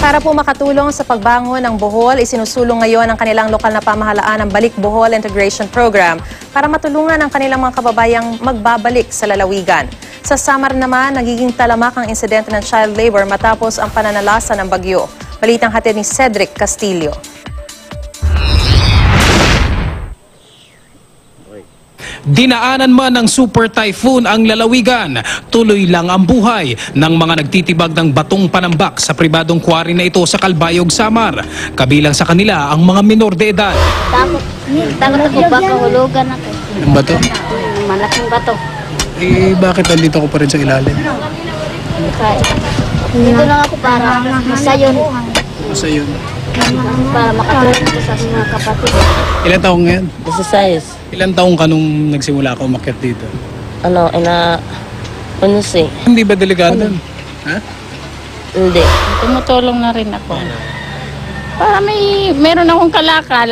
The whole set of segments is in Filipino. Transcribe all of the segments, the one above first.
Para po makatulong sa pagbangon ng Bohol, isinusulong ngayon ang kanilang lokal na pamahalaan ang Balik Bohol Integration Program para matulungan ang kanilang mga kababayang magbabalik sa lalawigan. Sa Samar naman, nagiging talamak ang insidente ng child labor matapos ang pananalasa ng bagyo. Balitang hatid ni Cedric Castillo. Dinaanan man ng super typhoon ang lalawigan, tuloy lang ang buhay ng mga nagtitibag ng batong panambak sa pribadong quarry na ito sa Calbayog, Samar. Kabilang sa kanila ang mga minor de edad. Takot ako, baka hulugan ako. Ang bato? Malaking bato. Eh, bakit nandito ko pa rin sa ilalim? Dito lang ako para masayon. Masa yun? Para makatulong ko sa mga kapatid. Ilan taong ngayon? 16. Ilan taong ka nung nagsimula ka umakyat dito? Hindi Hindi ba delikado? Ha? Hindi. Tumutulong na rin ako. Para meron akong kalakal.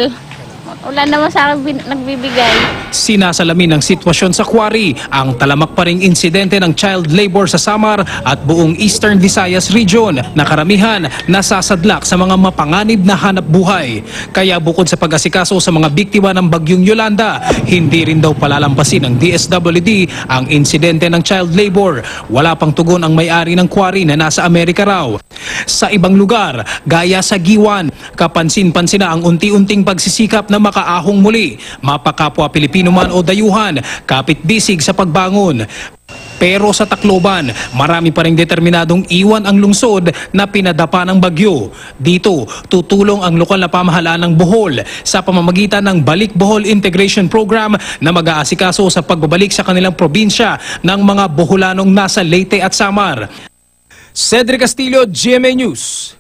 Wala naman sa akin nagbibigay. Sinasalamin ng sitwasyon sa quarry ang talamak pa ring insidente ng child labor sa Samar at buong Eastern Visayas region na karamihan nasasadlak sa mga mapanganib na hanap buhay. Kaya bukod sa pag-asikaso sa mga biktima ng bagyong Yolanda, hindi rin daw palalampasin ng DSWD ang insidente ng child labor. Wala pang tugon ang may-ari ng quarry na nasa Amerika raw. Sa ibang lugar, gaya sa Giwan, kapansin-pansin na ang unti-unting pagsisikap na makaahong muli, mapakapwa Pilipino man o dayuhan, kapit-bisig sa pagbangon. Pero sa Tacloban, marami pa ring determinadong iwan ang lungsod na pinadapa ng bagyo. Dito, tutulong ang lokal na pamahalaan ng Bohol sa pamamagitan ng Balik Bohol Integration Program na mag-aasikaso sa pagbabalik sa kanilang probinsya ng mga Boholanong nasa Leyte at Samar. Cedric Castillo, GMA News.